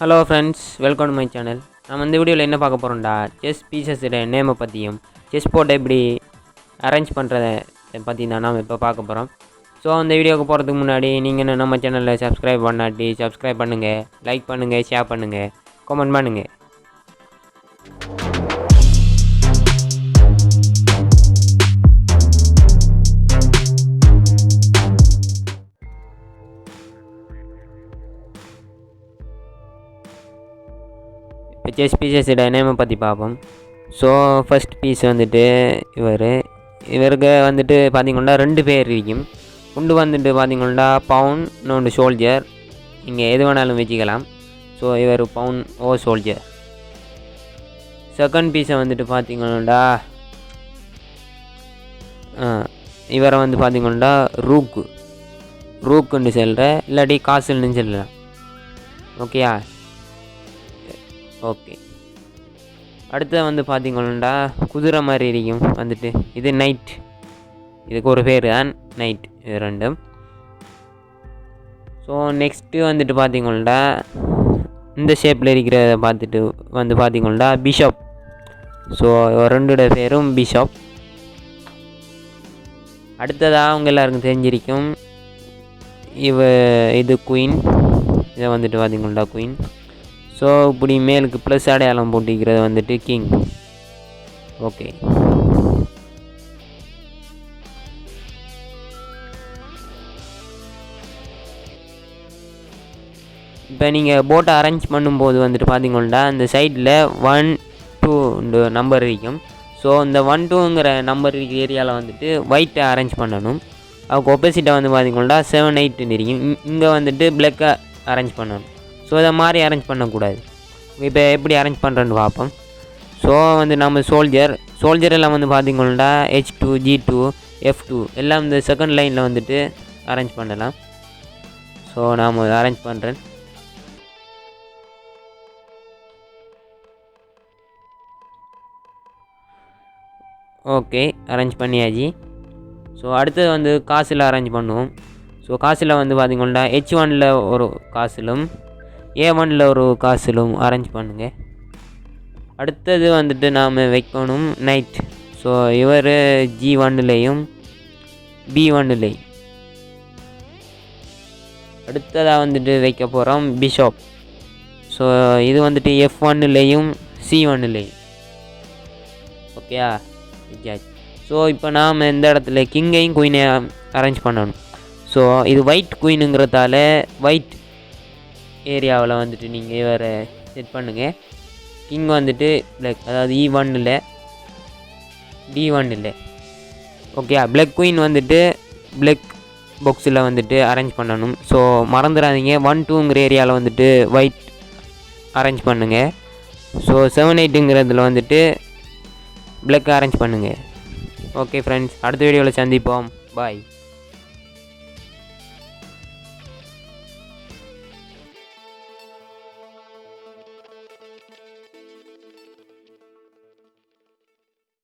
Hello friends, welcome to my channel. நம்ம இந்த வீடியோவில் என்ன பார்க்க போகிறோம்டா, செஸ் பீசஸோட நேமை பற்றியும் செஸ் போர்ட்டை எப்படி அரேஞ்ச் பண்ணுறதை பற்றி தான் நாம் இப்போ பார்க்க போகிறோம். ஸோ அந்த வீடியோவுக்கு போகிறதுக்கு முன்னாடி நீங்கள் இன்னும் நம்ம சேனலில் சப்ஸ்கிரைப் பண்ணாட்டி சப்ஸ்கிரைப் பண்ணுங்கள், லைக் பண்ணுங்கள், ஷேர் பண்ணுங்கள், கமெண்ட் பண்ணுங்கள். இப்போ செஸ் பீசஸோட நேமை பற்றி பார்ப்போம். ஸோ ஃபஸ்ட் பீஸ் வந்துட்டு இவருக்கு வந்துட்டு பார்த்திங்கன்னா 2 பேர் இருக்கும். ஒன்று வந்துட்டு பார்த்திங்கன்னா பவுன், இன்னொன்று சோல்ஜர். இங்கே எது வேணாலும் வச்சுக்கலாம். ஸோ இவர் பவுன் ஓ சோல்ஜர். செகண்ட் பீஸை வந்துட்டு பார்த்திங்கன்னா இவரை வந்து பார்த்திங்கன்னா ரூக்குன்னு சொல்கிற, இல்லாட்டி காசுன்னு சொல்லலாம். ஓகேயா? ஓகே. அடுத்து வந்து பார்த்திங்கன்னா குதிரை மாதிரி இருக்கும் வந்துட்டு, இது நைட். இதுக்கு ஒரு பேர் தான் நைட், இது ரெண்டும். ஸோ நெக்ஸ்ட்டு வந்துட்டு பார்த்திங்கன்னா இந்த ஷேப்பில் இருக்கிறத பார்த்துட்டு வந்து பார்த்திங்கன்னா பிஷப். ஸோ 2 பேரும் பிஷப். அடுத்ததாக அவங்க எல்லாருக்கும் தெரிஞ்சிருக்கும், இது குயின். இதை வந்துட்டு பார்த்திங்கன்னா குயின். ஸோ இப்படி மேலுக்கு ப்ளஸ் அடையாளம் போட்டிக்கிறது வந்துட்டு கிங். ஓகே. இப்போ நீங்கள் போட்டை அரேஞ்ச் பண்ணும்போது வந்துட்டு பார்த்திங்கன்னா அந்த சைடில் 1, 2 நம்பர் இருக்கும். ஸோ இந்த 1, 2ங்கிற நம்பர் இருக்கிற ஏரியாவில் வந்துட்டு ஒயிட்டை அரேஞ்ச் பண்ணணும். அதுக்கு ஆப்போசிட்டாக வந்து பார்த்திங்கன்னா 7, 8 இருக்கும். இங்கே வந்துட்டு பிளாக்கை அரேஞ்ச் பண்ணணும். ஸோ இதை மாதிரி அரேஞ்ச் பண்ணக்கூடாது. இப்போ எப்படி அரேஞ்ச் பண்ணுறேன்னு பார்ப்போம். ஸோ வந்து நம்ம சோல்ஜர் எல்லாம் வந்து பார்த்திங்கன்னா H2, G2, F2 எல்லாம் இந்த செகண்ட் லைனில் வந்துட்டு அரேஞ்ச் பண்ணலாம். ஸோ நாம் அரேஞ்ச் பண்ணுறேன். ஓகே, அரேஞ்ச் பண்ணியாச்சு. ஸோ அடுத்தது வந்து காசில் அரேஞ்ச் பண்ணுவோம். ஸோ காசில் வந்து பார்த்திங்கன்னா H1ல் ஒரு காசிலும் A1ல் ஒரு காசிலும் அரேஞ்ச் பண்ணுங்கள். அடுத்தது வந்துட்டு நாம் வைக்கணும் நைட். ஸோ இவர் G1லேயும் B1லேயும். அடுத்ததாக வந்துட்டு வைக்க போகிறோம் பிஷப். ஸோ இது வந்துட்டு F1லேயும் C1லேயும். ஓகேயா? ஸோ இப்போ நாம் இந்த இடத்துல கிங்கையும் குயினையும் அரேஞ்ச் பண்ணணும். ஸோ இது ஒயிட் குயினுங்கிறதால ஒயிட் ஏரியாவில் வந்துட்டு நீங்கள் இவரை செட் பண்ணுங்கள். கிங் வந்துட்டு பிளாக், அதாவது E1ல் D1ல். ஓகே. பிளாக் குயின் வந்துட்டு பிளாக் பாக்ஸில் வந்துட்டு அரேஞ்ச் பண்ணணும். ஸோ மறந்துடாதீங்க, 1, 2ங்கிற ஏரியாவில் வந்துட்டு ஒயிட் அரேஞ்ச் பண்ணுங்கள். ஸோ 7, 8ங்கிறதுல வந்துட்டு பிளாக் அரேஞ்ச் பண்ணுங்கள். ஓகே ஃப்ரெண்ட்ஸ், அடுத்த வீடியோவில் சந்திப்போம். பாய்.